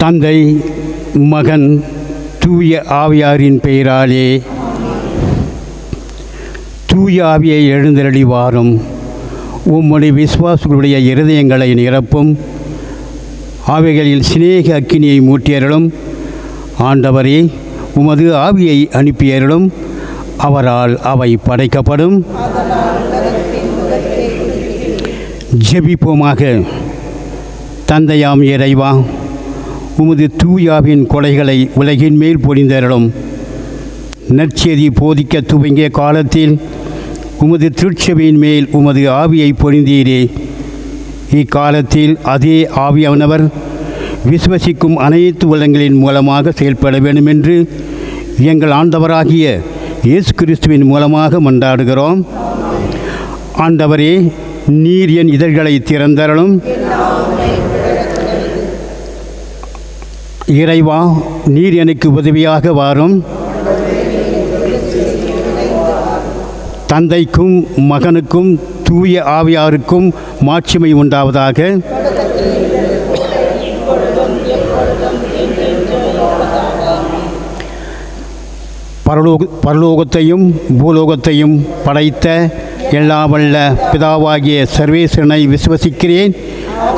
தந்தை, மகன், தூய ஆவியாரின் பெயராலே. தூய ஆவியை எழுந்தருளி வாரும். உம்முடைய விசுவாசிகளுடைய இருதயங்களை நிரப்பும். ஆவிகளில் சிநேக அக்கினியை மூட்டியருளும். ஆண்டவரே, உமது ஆவியை அனுப்பியருளும். அவரால் அவை படைக்கப்படும். ஜெபிப்போமாக. தந்தையாம் இறைவா, உமது தூயாவின் கொடைகளை உலகின் மேல் பொழிந்தருளும். நற்செய்தி போதிக்க துவங்கிய காலத்தில் உமது திருச்சபையின் மேல் உமது ஆவியை பொழிந்தீரே. இக்காலத்தில் அதே ஆவியானவர் விசுவசிக்கும் அனைத்து உள்ளங்களின் மூலமாக செயல்பட வேண்டும் என்று எங்கள் ஆண்டவராகிய இயேசு கிறிஸ்துவின் மூலமாக மன்றாடுகிறோம். ஆண்டவரே, நீர் என் இதழ்களை திறந்தருளும். இறைவா, நீர் எனக்கு உதவியாக வாரும். தந்தைக்கும் மகனுக்கும் தூய ஆவியாருக்கும் மாட்சிமை உண்டாவதாக. பரலோகத்தையும் பூலோகத்தையும் படைத்த எல்லா வல்ல பிதாவாகிய சர்வேஸ்வரனை விசுவசிக்கிறேன்.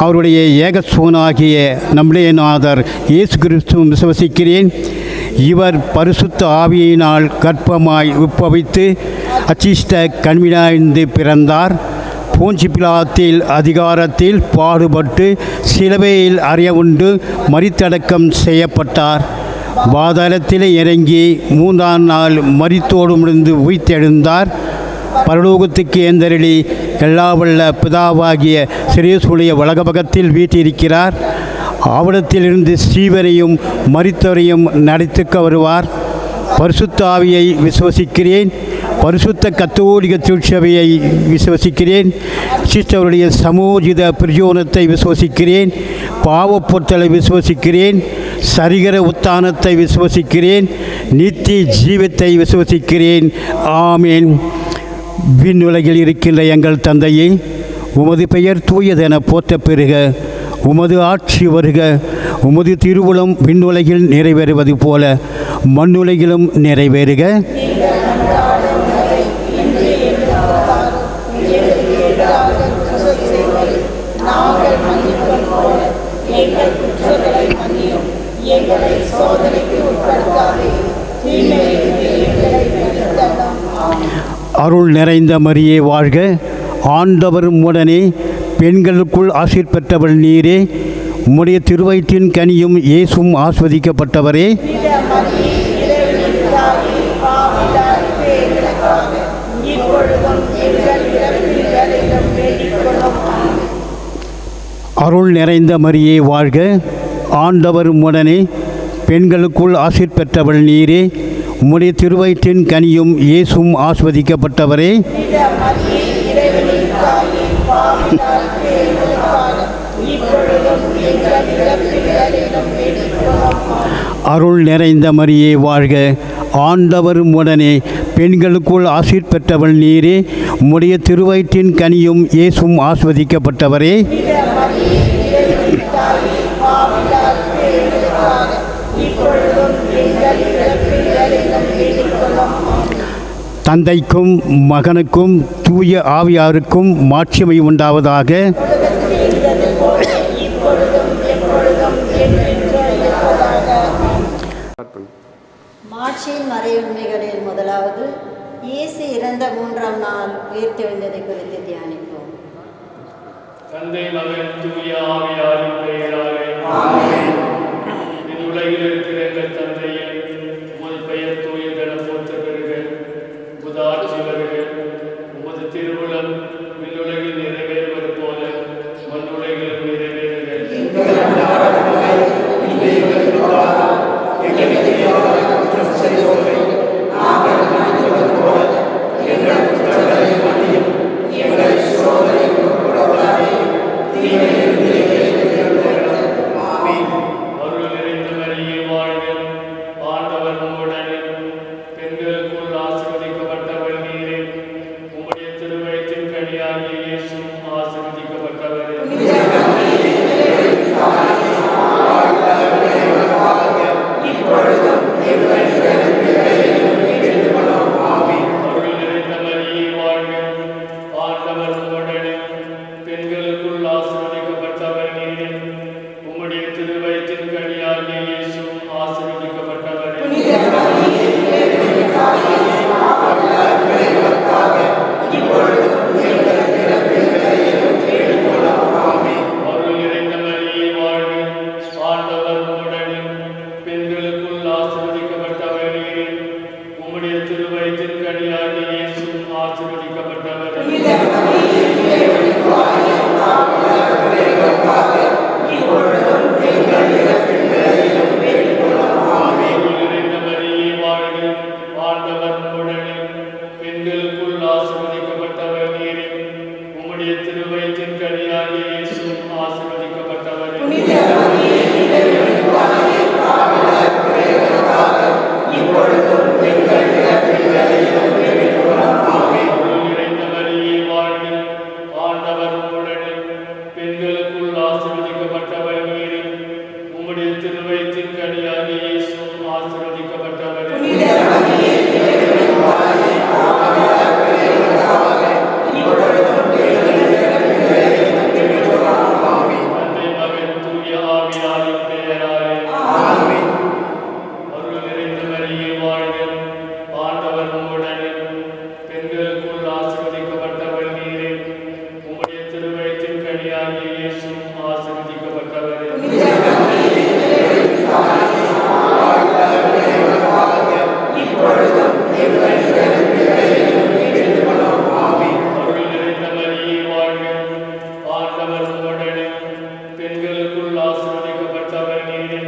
அவருடைய ஏகசோனாகிய நம்முடைய நாதர் இயேசு கிறிஸ்துவும் விசுவசிக்கிறேன். இவர் பரிசுத்த ஆவியினால் கர்ப்பமாய் உட்பவித்து அச்சிஷ்ட கண்வினாய்ந்து பிறந்தார். போன்சி பிலாத்தில் அதிகாரத்தில் பாடுபட்டு சிலுவையில் அறையவுண்டு மரித்தடக்கம் செய்யப்பட்டார். பாதாளத்திலே இறங்கி 3ஆம் நாள் மரித்தோடு முடிந்து உயிர்த்தெழுந்தார். பரலோகத்துக்கு ஏந்தருளி எல்லா வல்ல பிதாவாகிய சிரேசுடைய வலகபகத்தில் வீற்றிருக்கிறார். ஆவணத்திலிருந்து ஸ்ரீவரையும் மரித்தவரையும் நடத்திக்க வருவார். பரிசுத்த ஆவியை விசுவசிக்கிறேன். பரிசுத்த கத்தோலிக்க திருச்சபையை விசுவசிக்கிறேன். சிஸ்டருடைய சமோஜித பிரயோனத்தை விசுவசிக்கிறேன். பாவப்பொருத்தலை விசுவசிக்கிறேன். சரிகர உத்தானத்தை விசுவசிக்கிறேன். நித்திய ஜீவத்தை விசுவசிக்கிறேன். ஆமேன். விண்ணுலகில் இருக்கின்ற எங்கள் தந்தையே, உமது பெயர் தூயதென போற்ற பெறுக. உமது ஆட்சி வருக. உமது திருவுளம் விண்ணுலகில் நிறைவேறுவது போல மண்ணுலகிலும் நிறைவேறுக. அருள் நிறைந்த மரியே வாழ்க. ஆண்டவர் உடனே பெண்களுக்குள் ஆசீர் பெற்றவள் நீரே. உம்முடைய திருவயிற்றின் கனியும் இயேசுவும் ஆஸ்வதிக்கப்பட்டவரே. அருள் நிறைந்த மரியே வாழ்க. ஆண்டவர் உடனே பெண்களுக்குள் ஆசீர் பெற்றவள் நீரே. உம்முடைய திருவயிற்றின் கனியும் இயேசுவும் ஆஸ்வதிக்கப்பட்டவரே. அருள் நிறைந்த மரியே வாழ்க. ஆண்டவர் உடனே பெண்களுக்குள் ஆசீர் பெற்றவள் நீரே. உம்முடைய திருவயிற்றின் கனியும் இயேசுவும் ஆஸ்வதிக்கப்பட்டவரே. தந்தைக்கும் மகனுக்கும் தூய ஆவியாருக்கும் மாட்சிமை உண்டாவதாக. மாட்சியின் மறையுண்மைகளில் முதலாவது இயேசு இறந்த 3ஆம் நாள் உயிர்த்தெழுந்ததை குறித்து தியானிப்போம். தந்தை, மகன், தூய ஆவியாரின் பெயராலே ஆமென். உலகில் இருக்கிற எங்கள் தந்தையே, உமது பெயர் தூயதென போற்ற பெறுக. உமது ஆட்சி வருக. உமது திருவுளம் விண்ணுலகில் நிறைவேறுவது போல மண்ணுலகிலும் நிறைவேறுக. எங்களை சோதனைக்கு உட்படுத்தாதே, தீமையிலிருந்து எங்களை விடுவித்தருளும். அருள் நிறைந்த மரியே வாழ்க, ஆண்டவர் உம்முடனே, பெண்களுக்குள் ஆசீர்வதிக்கப்பட்டவர் நீரே. உம்முடைய திருவயிற்றின் கனியாகிய இயேசுவும் ஆசீர்வதிக்கப்பட்டவரே. தந்தை, மகன், தூய ஆவியாரின் பெயராலே. அருள் நிறைந்த மரியே வாழ்க, ஆண்டவர் உம்முடனே, பெண்களுக்குள் ஆசீர்வதிக்கப்பட்டவர் நீரே. உம்முடைய திருவயிற்றின் கனியாகிய இயேசுவும் ஆசீர்வதிக்கப்பட்டவரே. அருள் நிறைந்த மரியே வாழ்க, ஆண்டவர் உம்முடனே, பெண்களுக்குள் ஆசீர்வதிக்கப்பட்டவர் நீரே.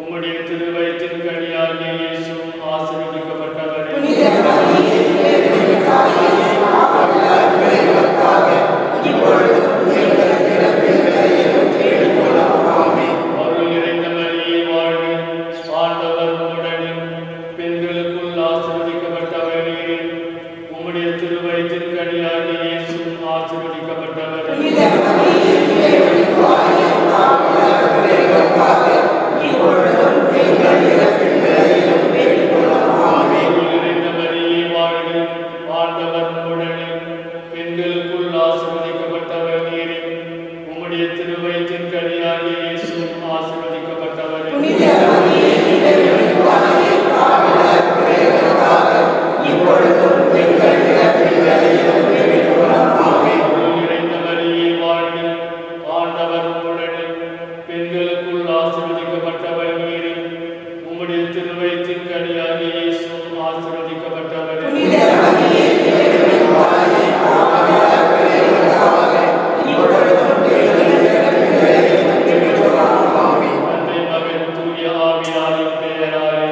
உம்முடைய திருவயிற்றின் கனியாகிய இயேசுவும் ஆசீர்வதிக்கப்பட்டவரே. அருள் நிறைந்த மரியே வாழ்க, ஆண்டவர் உம்முடனே, பெண்களுக்குள் ஆசீர்வதிக்கப்பட்டவர் நீரே. உம்முடைய திருவயிற்றின் கனியாகிய இயேசுவும் ஆசீர்வதிக்கப்பட்டவரே. அருள் நிறைந்த மரியே வாழ்க, ஆண்டவர் உம்முடனே, பெண்களுக்குள் ஆசீர்வதிக்கப்பட்டவர் நீரே. உம்முடைய திருவயிற்றின் கனியாகிய இயேசுவும் ஆசீர்வதிக்கப்பட்டவரே. அருள் நிறைந்த மரியே வாழ்க, ஆண்டவர் உம்முடனே, பெண்களுக்குள் ஆசீர்வதிக்கப்பட்டவர் நீரே. உம்முடைய திருவயிற்றின் கனியாகிய இயேசுவும் ஆசீர்வதிக்கப்பட்டவரே. தந்தை, மகன், தூய ஆவியாரின் பெயராலே.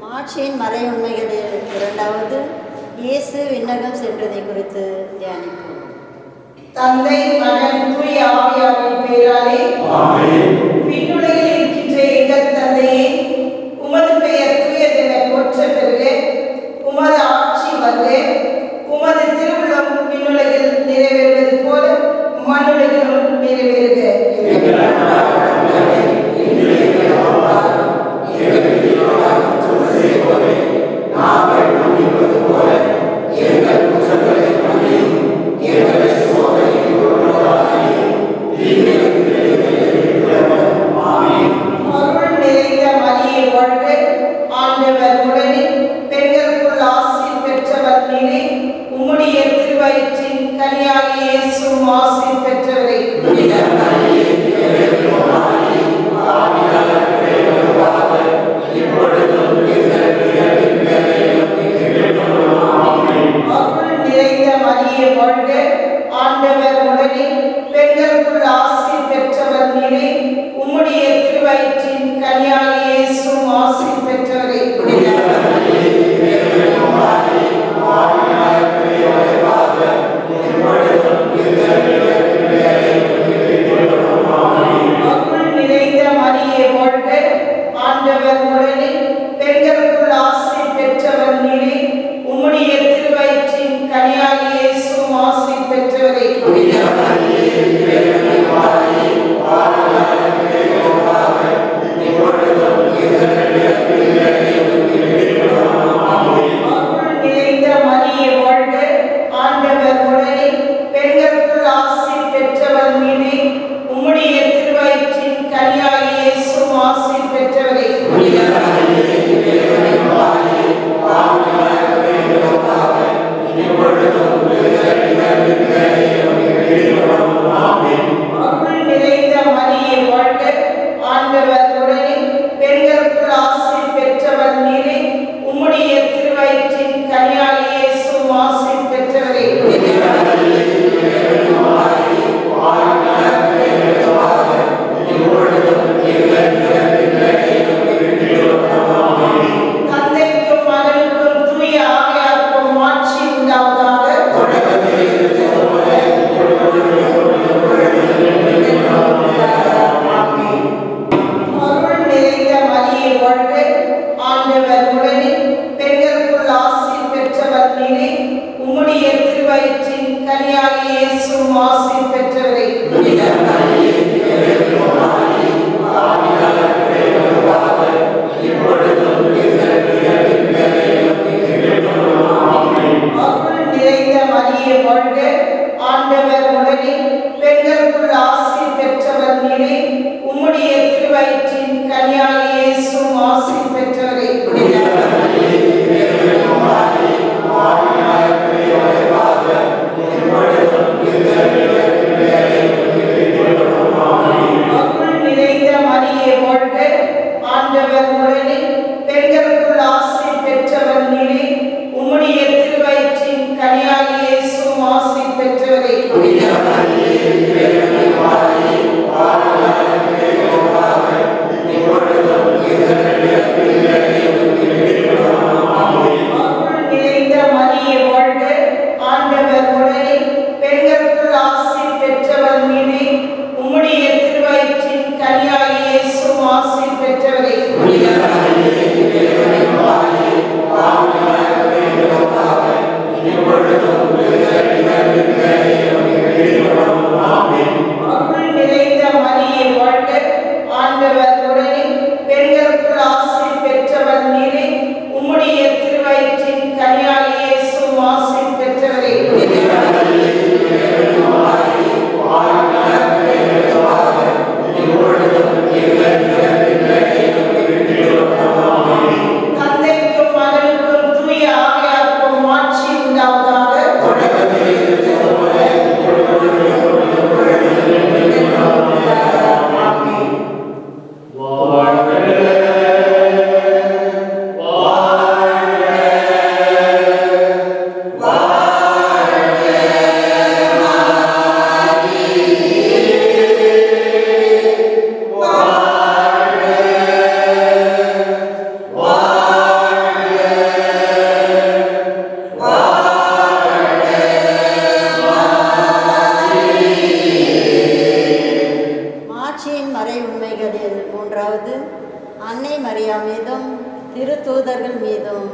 மாட்சியின் மறையுண்மைகளில் இரண்டாவது, இயேசு விண்ணகம் சென்றதை குறித்து தியானிப்போம். தந்தை, மகன், தூய ஆவியாரின் பெயராலே. விண்ணுலகில் இருக்கின்ற எங்கள் தந்தையே, உமது பெயர் தூயதென போற்ற பெறுக. உமது ஆட்சி வருக. உமது திருவுளம் விண்ணுலகில் நிறைவேறுவது போல மண்ணுலகிலும் நிறைவேறுக. எங்கள் முதலாவது அன்னை மரியா மீதும் திருத்தூதர்கள் மீதும்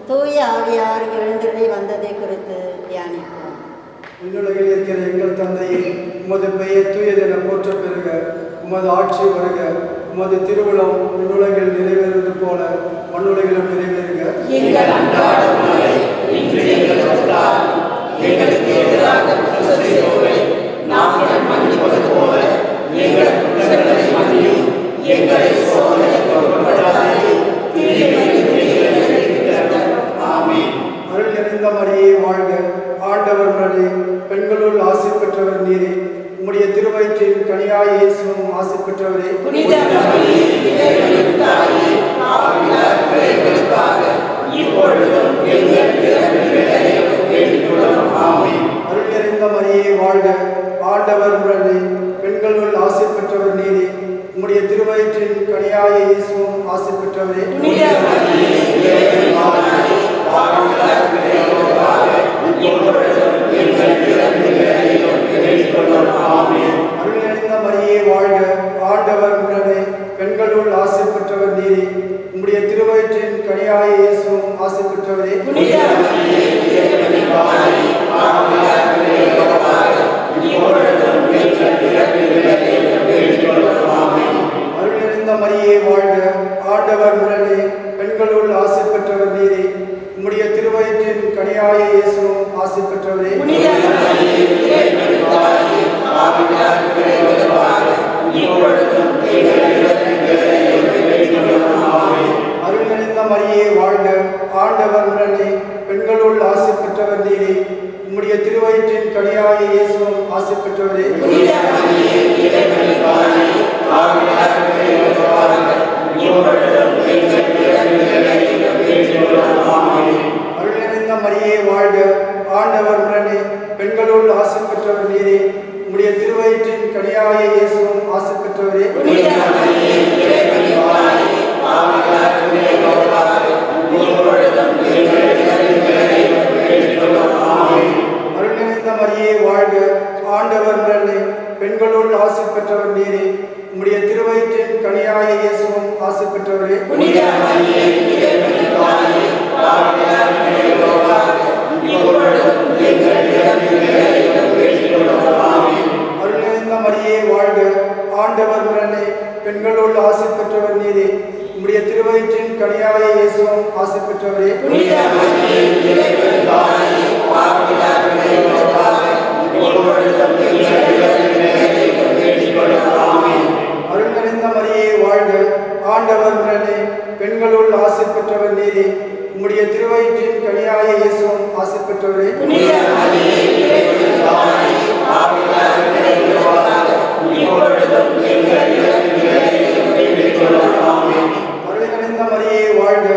தூய ஆவியார் எழுந்தருளி வந்ததை குறித்து தியானிப்போம். விண்ணுலகில் இருக்கிற எங்கள் தந்தையே, உமது பெயர் தூயதென போற்ற பெறுக. உமது ஆட்சி வருக. உமது திருவுளம் விண்ணுலகில் நிறைவேறுவது போல மண்ணுலகிலும் நிறைவேறுக. எங்கள் அன்றாட உணவை இன்று எங்களுக்கு தாரும். எங்களுக்கு எதிராக குற்றம் செய்வோரை நாங்கள் மன்னிப்பது போல எங்கள் குற்றங்களை மன்னியும். எங்களை சோதனைக்கு உட்படுத்தாதேயும். தீமையிலிருந்து எங்களை விடுவித்தருளும். ஆமென். அருள் நிறைந்த மரியே வாழ்க. ஆண்டவர் உடனே பெண்களுள் ஆசி பெற்றவர் நீரே. உம்முடைய திருவயிற்றின் கனியாய் இயேசுவும் ஆசி பெற்றவரே. புனித மரியே, இறைவனின் தாயே, பாவிகளாகிய எங்களுக்காக இப்பொழுதும் எங்கள் இறப்பின் வேளையிலும் வேண்டிக் கொள்ளும். ஆமென். அருள் நிறைந்த மரியே வாழ்க. ஆண்டவர் உடனே பெண்களுள் ஆசி பெற்றவர் நீரே. உம்முடைய திருவயிற்றின் கனியாய் இயேசுவும் ஆசி பெற்றவரே. புனித மரியே, இறைவனின் தாயே, பாவிகளாகிய எங்களுக்காக இப்பொழுதும் எங்கள் இறப்பின் வேளையிலும் வேண்டிக் கொள்ளும். ஆமென். அருள் நிறைந்த மரியே வாழ்க. ஆண்டவர் உடனே பெண்களுள் ஆசி பெற்றவர் நீரே. உம்முடைய திருவயிற்றின் கனியாய் இயேசுவும் ஆசி பெற்றவரே. புனித மரியே, இறைவனின் தாயே, பாவிகளாகிய எங்களுக்காக இப்பொழுதும் எங்கள் இறப்பின் வேளையிலும் வேண்டிக் கொள்ளும். ஆமென். அருள் நிறைந்த மரியே வாழ்க. ஆண்டவர் உடனே பெண்களுள் ஆசி பெற்றவர் நீரே. உம்முடைய திருவயிற்றின் கனியாய் இயேசுவும் ஆசி பெற்றவரே. புனித மரியே, இறைவனின் தாயே, பாவிகளாகிய எங்களுக்காக இப்பொழுதும் எங்கள் இறப்பின் வேளையிலும் வேண்டிக் கொள்ளும். ஆமென். அருள் நிறைந்த மரியே வாழ்க. ஆண்டவர் உடனே பெண்களுள் ஆசி பெற்றவர் நீரே. உம்முடைய திருவயிற்றின் கனியாய் இயேசுவும் ஆசி பெற்றவரே. புனித மரியே, இறைவனின் தாயே, பாவிகளாகிய எங்களுக்காக இப்பொழுதும் எங்கள் இறப்பின் வேளையிலும் வேண்டிக் கொள்ளும். ஆமென். அருள் நிறைந்த மரியே வாழ்க. ஆண்டவர் உடனே பெண்களுள் ஆசி பெற்றவர் நீரே. உம்முடைய திருவயிற்றின் கனியாய் இயேசுவும் ஆசி பெற்றவரே. புனித மரியே, இறைவனின் தாயே, பாவிகளாகிய எங்களுக்காக இப்பொழுதும் எங்கள் இறப்பின் வேளையிலும் வேண்டிக் கொள்ளும். ஆமென். அருள் நிறைந்த மரியே வாழ்க. ஆண்டவர் உடனே பெண்களுள் ஆசி பெற்றவர் நீரே. உம்முடைய திருவயிற்றின் கனியாய் இயேசுவும் ஆசி பெற்றவரே. புனித மரியே, இறைவனின் தாயே, பாவிகளாகிய எங்களுக்காக இப்பொழுதும் எங்கள் இறப்பின் வேளையிலும் வேண்டிக் கொள்ளும். ஆமென். அருள் நிறைந்த மரியே வாழ்க. ஆண்டவர் உடனே பெண்களுள் ஆசி பெற்றவர் நீரே. உம்முடைய திருவயிற்றின் கனியாய் இயேசுவும் ஆசி பெற்றவரே. புனித மரியே, இறைவனின் தாயே, பாவிகளாகிய எங்களுக்காக இப்பொழுதும் எங்கள் இறப்பின் வேளையிலும் வேண்டிக் கொள்ளும். ஆமென். அருள் நிறைந்த மரியே வாழ்க. ஆண்டவர் உடனே பெண்களுள் ஆசி பெற்றவர் நீரே. உம்முடைய திருவயிற்றின் கனியாய் இயேசுவும் ஆசி பெற்றவரே. புனித மரியே, இறைவனின் தாயே, பாவிகளாகிய எங்களுக்காக இப்பொழுதும் எங்கள் இறப்பின் வேளையிலும் வேண்டிக் கொள்ளும். ஆமென். அருள் நிறைந்த மரியே வாழ்க.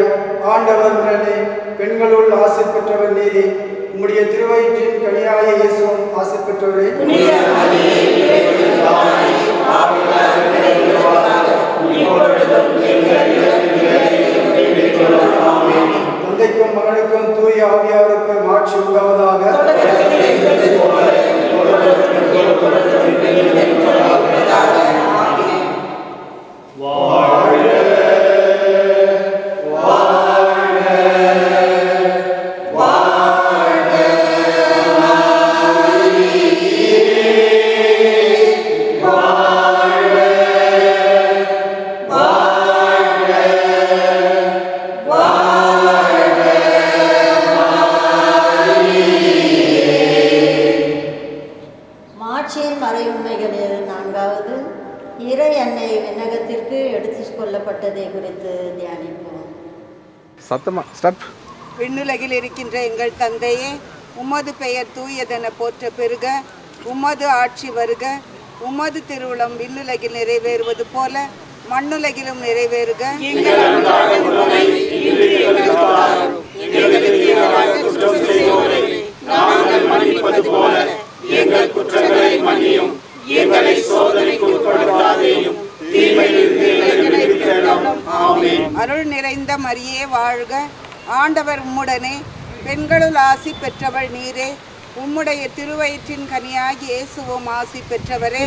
ஆண்டவர் உடனே பெண்களுள் ஆசி பெற்றவர் நீரே. உம்முடைய திருவயிற்றின் கனியாய் இயேசுவும் ஆசி பெற்றவரே. புனித மரியே, இறைவனின் தாயே, பாவிகளாகிய எங்களுக்காக இப்பொழுதும் எங்கள் இறப்பின் வேளையிலும் வேண்டிக் கொள்ளும். ஆமென். தந்தைக்கும் மகனுக்கும் தூய ஆவியாருக்கும் ஆட்சி உண்டாவதாக. தொடக்கத்தில் இருந்தது போல இப்பொழுதும் எப்பொழுதும் என்றென்றும் இருப்பதாக. ஆமென். மாட்சியின் மறையுண்மைகளில் நான்காவது இறை அன்னை விண்ணகத்திற்கு எடுத்துக் கொள்ளப்பட்டதை குறித்து தியானிப்போம். சத்தமா ஸ்டார்ட். விண்ணுலகில் இருக்கின்ற எங்கள் தந்தையே, உமது பெயர் தூயதென போற்ற பெருக. உமது ஆட்சி வருக. உமது திருவுளம் விண்ணுலகில் நிறைவேறுவது போல மண்ணுலகிலும் நிறைவேறுக. எங்கள் அன்றாட உணவை இன்று எங்களுக்கு தாரும். எங்களுக்கு எதிராக குற்றம் செய்வோரை நாங்கள் மன்னிப்பது போல எங்கள் குற்றங்களை மன்னியும். எங்களை சோதனைக்கு உட்படுத்தாதேயும். தீமையிலிருந்து எங்களை விடுவித்தருளும். ஆமென். அருள் நிறைந்த மரியே வாழ்க. ஆண்டவர் உம்முடனே பெண்களுள் ஆசி பெற்றவள் நீரே. உம்முடைய திருவயிற்றின் கனியாகி இயேசுவும் ஆசி பெற்றவரே.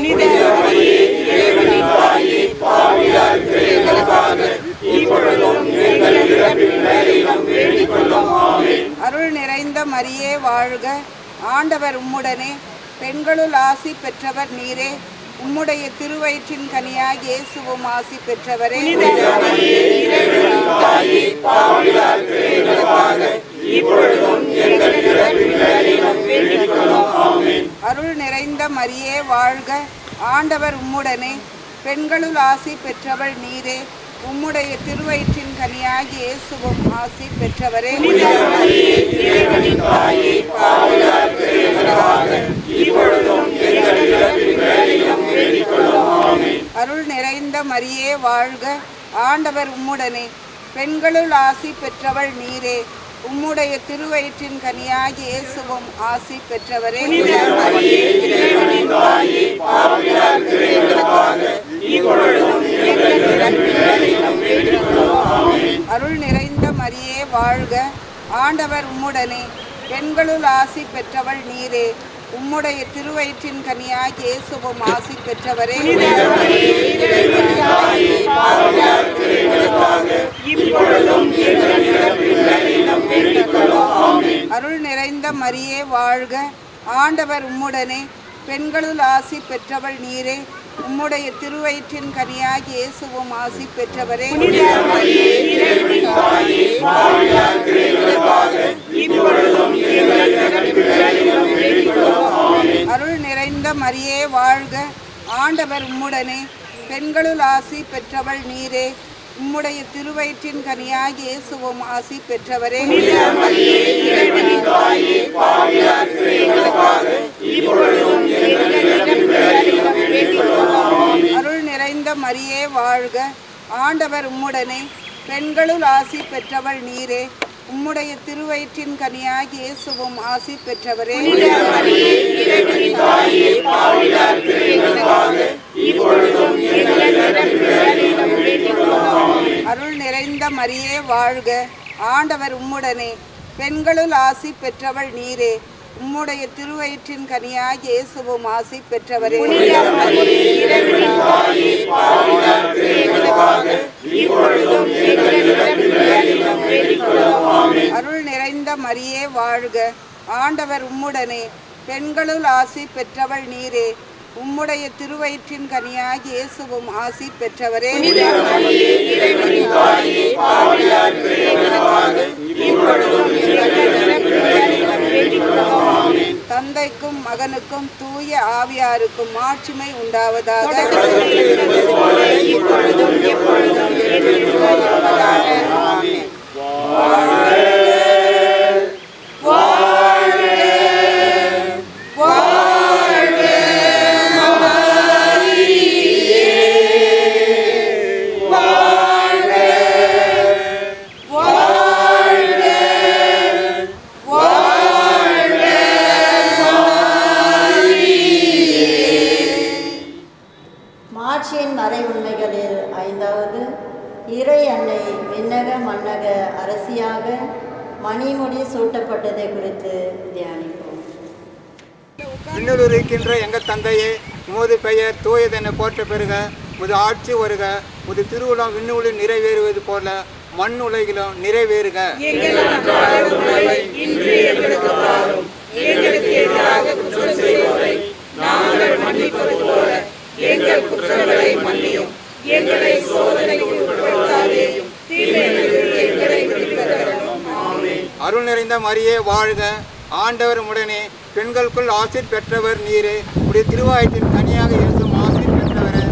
அருள் நிறைந்த மரியே வாழ்க, ஆண்டவர் உம்முடனே, பெண்களுள் ஆசி பெற்றவர் நீரே, உம்முடைய திருவயிற்றின் கனியாகி இயேசுவும் ஆசி பெற்றவரே. அருள் நிறைந்த மரியே வாழ்க, ஆண்டவர் உம்முடனே, பெண்களுள் ஆசி பெற்றவள் நீரே, உம்முடைய திருவயிற்றின் கனியாகி இயேசுவும் ஆசி பெற்றவரே. அருள் நிறைந்த மரியே வாழ்க, ஆண்டவர் உம்முடனே, பெண்களுள் ஆசி பெற்றவள் நீரே, உம்முடைய திருவயிற்றின் கனியாகி இயேசுவும் ஆசி பெற்றவரே. அருள் நிறைந்த மரியே வாழ்க, ஆண்டவர் உம்முடனே, பெண்களுள் ஆசி பெற்றவள் நீரே, உம்முடைய திருவயிற்றின் கனியாகி இயேசுவும் ஆசி பெற்றவரே. அருள் நிறைந்த மரியே வாழ்க, ஆண்டவர் உம்முடனே, பெண்களுள் ஆசி பெற்றவள் நீரே, உம்முடைய திருவயிற்றின் கனியாகி இயேசுவும் ஆசி பெற்றவரே. அருள் நிறைந்த மரியே வாழ்க, ஆண்டவர் உம்முடனே, பெண்களுள் ஆசி பெற்றவள் நீரே, உம்முடைய திருவயிற்றின் கனியாகி இயேசுவும் ஆசி பெற்றவரே. அருள் நிறைந்த மரியே வாழ்க, ஆண்டவர் உம்முடனே, பெண்களுள் ஆசி பெற்றவள் நீரே, உம்முடைய திருவயிற்றின் கனியாகி இயேசுவும் ஆசி பெற்றவரே. அருள் நிறைந்த மரியே வாழ்க, ஆண்டவர் உம்முடனே, பெண்களுள் ஆசி பெற்றவள் நீரே, உம்முடைய திருவயிற்றின் கனியாகி இயேசுவும் ஆசி பெற்றவரே. அருள் நிறைந்த மரியே வாழ்க, ஆண்டவர் உம்முடனே, பெண்களுள் ஆசி பெற்றவள் நீரே, உம்முடைய திருவயிற்றின் கனியாகி இயேசுவும் ஆசி பெற்றவரே. தந்தைக்கும் மகனுக்கும் தூய ஆவியாருக்கும் மாட்சிமை உண்டாவதாக. மாட்சியின் மறை உண்மைகளில் ஐந்தாவது, இறை அன்னை விண்ணக மன்னக அரசியாக மணிமுடி சூட்டப்பட்டதை குறித்து தியானிப்போம். விண்ணில் இருக்கின்ற எங்கள் தந்தையே, உமது பெயர் தூயதென போற்ற பெறுக, உமது ஆட்சி வருக, உமது திருவுளம் விண்ணுலில் நிறைவேறுவது போல மண் உலகிலும் நிறைவேறுக. அருள் நிறைந்த மரியே வாழ்க, ஆண்டவர் உடனே, பெண்களுக்குள் ஆசீர் பெற்றவர் நீரே, உடைய திருவாயத்தின் கனியாக இயேசுவும் ஆசீர் பெற்றவரே.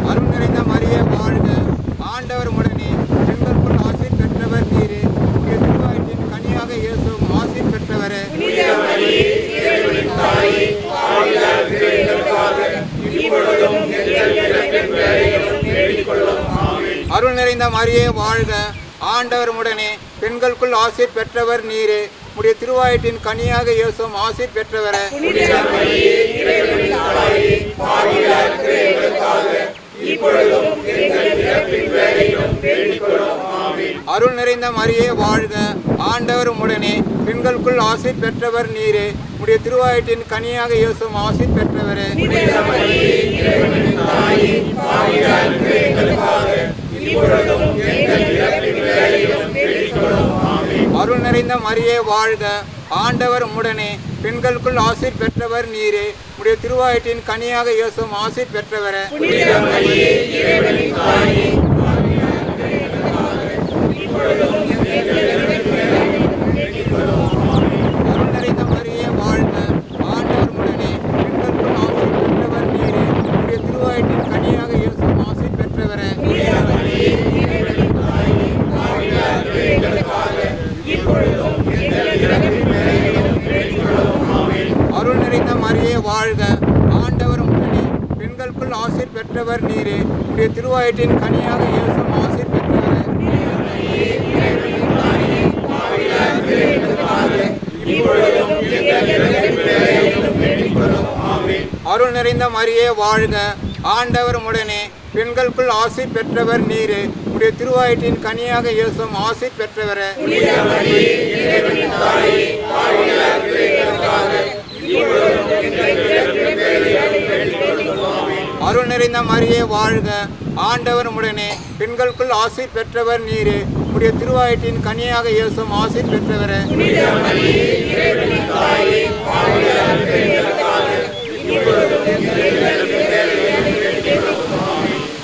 அருள் நிறைந்த மரியே வாழ்க, ஆண்டவர் உடனே, பெண்களுக்குள் ஆசீர் பெற்றவர் நீரே, உடைய திருவாயத்தின் கனியாக இயேசுவும் ஆசீர் பெற்றவரே. அருள் நிறைந்த மரியே வாழ்க, ஆண்டவர் உடனே, பெண்களுக்குள் ஆசீர் பெற்றவர் நீரே, உடைய திருவாயிற்றின் கனியாக இயேசுவும் ஆசீர் பெற்றவரே. இப்பொழுதும் எங்கள் இறப்பின் வேளையிலும் வேண்டிக் கொள்ளும். ஆமென். அருள் நிறைந்த மரியே வாழ்க, ஆண்டவர் உடனே பெண்களுக்குள் ஆசீர் பெற்றவர் நீரே. உடைய திருவாயிற்றின் கனியாக இயேசுவும் ஆசீர் பெற்றவரே. அருள் நிறைந்த மரியே வாழ்க, ஆண்டவர் உடனே பெண்களுக்குள் ஆசீர் பெற்றவர் நீரே. உடைய திருவாயிற்றின் கனியாக இயேசுவும் ஆசீர் பெற்றவரே. அருள் நிறைந்த மரியே வாழ்க, ஆண்டவர் உடனே பெண்களுக்குள் ஆசீர் பெற்றவர் நீரே. உடைய திருவாயிற்றின் கனியாக இயேசுவும் ஆசீர் பெற்றவரே. அருள் நிறைந்த மரியே வாழ்க, ஆண்டவர் உடனே பெண்களுக்குள் ஆசீர் பெற்றவர் நீரே. உடைய திருவாயிற்றின் கனியாக இயேசுவும் ஆசீர் பெற்றவரே. அருள் நிறைந்த மரியே வாழ்க, ஆண்டவர் உடனே பெண்களுக்குள் ஆசீர் பெற்றவர் நீரே. உடைய திருவாயிற்றின் கனியாக இயேசுவும் ஆசீர் பெற்றவரே. அருள் நிறைந்த மரியே வாழ்க, ஆண்டவர் உடனே பெண்களுக்குள் ஆசீர் பெற்றவர் நீரே. உடைய திருவாயிற்றின் கனியாக இயேசுவும் ஆசீர் பெற்றவரே.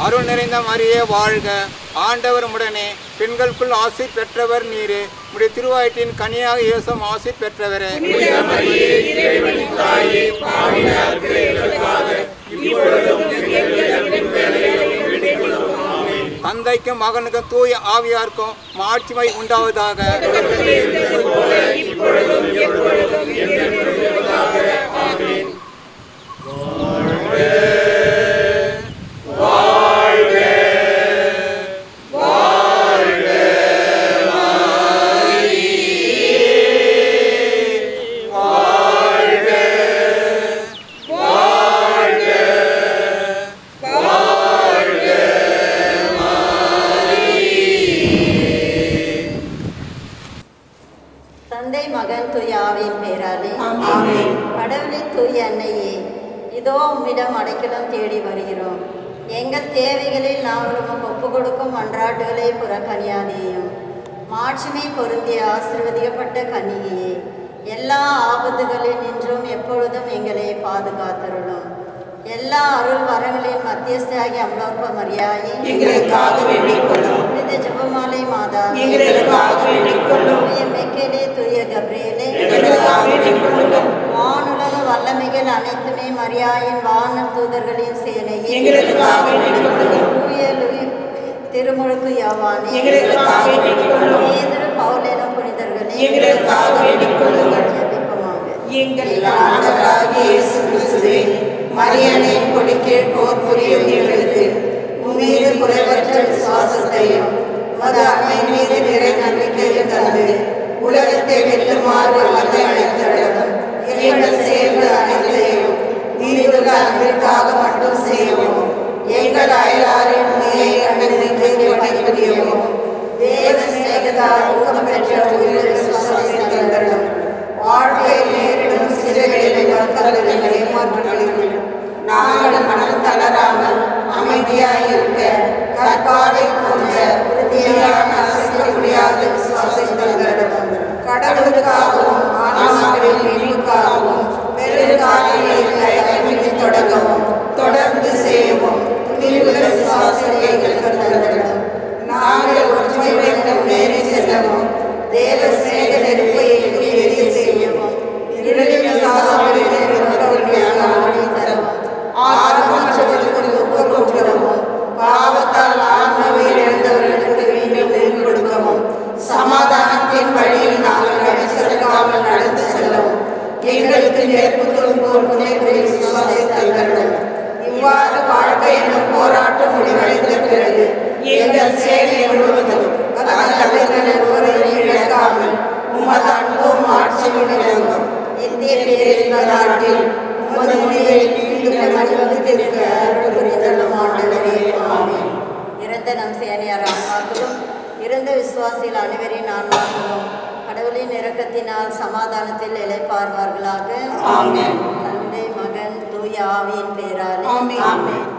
அருள் நிறைந்த மரியே வாழ்க, ஆண்டவர் உடனே பெண்களுக்குள் ஆசீர் பெற்றவர் நீரே. உடைய திருவாயிற்றின் கனியாக இயேசுவும் ஆசீர் பெற்றவரே. தந்தைக்கும் மகனுக்கும் தூய ஆவியாருக்கும் மாட்சிமை உண்டாவதாக. தந்தை மகன் தூய ஆவியின் பேராலே கடவுளின் தூய அன்னையே, இதோ உம்மிடம் அடைக்கலம் தேடி வருகிறோம். எங்கள் தேவைகளில் நாங்கள் உமக்கு ஒப்பு கொடுக்கும் அன்றாட்டுகளை புறக்கணியாதேயும். மாட்சிமை பொருந்திய ஆசீர்வதிக்கப்பட்ட கன்னிகையே, எல்லா ஆபத்துகளில் நின்றும் எப்பொழுதும் எங்களை பாதுகாத்தருளும். எல்லா அருள் வரங்களின் மத்தியஸ்தாகி அமலோற்ப மரியாயே, எங்களுக்காக வேண்டிக் கொள்ளும். புனித ஜெபமாலை மாதா, எங்களுக்காக வேண்டிக் கொள்ளும். தூய மிக்கேலே, தூய கப்ரியேலே, எங்களுக்காக வேண்டிக் கொள்ளும். வானுலக வல்லமைகள் அனைத்துமே மரியாயின் வான தூதர்களின் சேனையே, எங்களுக்காக வேண்டிக் கொள்ளும். தூய லூயி திருமுழுக்கு யோவானே, எங்களுக்காக வேண்டிக் கொள்ளும். பேதுரு பவுல் எனும் புனிதர்களே, எங்களுக்காக வேண்டிக் கொள்ளுங்கள். ஜெபிப்போமாக. எங்கள் ஆண்டவராகிய இயேசு கிறிஸ்துவே, மரியாதையின் கொடிக்கீழ் போர் புரியும் எங்களுக்கு உம்மீது குறைவற்ற விசுவாசத்தையும் மத அன்னை மீது நிறை நம்பிக்கையும் தந்து உலகத்தை வெல்லுமாறு வந்து அழைத்தடவும் எங்கள் செயல்கள் அனைத்தையும் நீருள்ள அன்பிற்காக மட்டும் செய்யவும் எங்கள் அயலாரின் உண்மையை கண்டறிந்து வழிபுரியவும் தேவ சிநேகத்தால் ஊக்கம் பெற்ற உயிர் விசுவாசங்களும் வாழ்க்கை நேரிடும் சிறைகளிலும் மக்களின் ஏமாற்றங்களிலும் நாங்கள் மனம் தளராமல் அமைதியாய் இருக்க கற்பாறை போன்ற உறுதியான அசைக்க முடியாத விசுவாசங்களும் கடவுளுக்காகவும் ஆன்மாக்களின் மீட்புக்காகவும் பெருங்காரியங்களை தொடங்கவும் தொடர்ந்து செய்யவும் துணிவுள்ள விசுவாசத்தை எங்களுக்கு தந்தரும். நாங்கள் ஒற்றுமையுடன் முன்னேறி செல்லவும் தேவ சிநேக நெருப்பை எரிய செய்யவும் ஆரம்பற்றவர்களுக்கு ஊக்கம் கொடுக்கவும் பாவத்தால் ஆன்மாவை இழந்தவர்களுக்கு மீண்டும் உயிர் கொடுக்கவும் சமாதானத்தின் வழியில் நாங்கள் அடிச்செடுக்காமல் நடந்து செல்லவும் எங்களுக்கு நெருப்புக்கும் போல் துணை புரியும் விசுவாசத்தை தந்தரும். இவ்வாறு வாழ்க்கை என்னும் போராட்டம் முடிவடைந்த பிறகு எங்கள் சேவை முழுவதும் இழக்காமல் உமது அன்பும் ஆட்சியும் விளங்கும். இந்திய பேரின்ப நாட்டில் உமது முடிவை மீண்டும் அனுபவித்திருக்க அருள் புரிந்தள்ளும் ஆண்டவரே. இறந்த நம் சேனையார் ஆன்மாக்களும் இறந்த விசுவாசிகள் அனைவரின் ஆன்மாக்களும் கடவுளின் இரக்கத்தினால் சமாதானத்தில் இளைப்பார்வார்களாக. தந்தை, மகன், தூய ஆவியின் பேராலே. ஆமென்.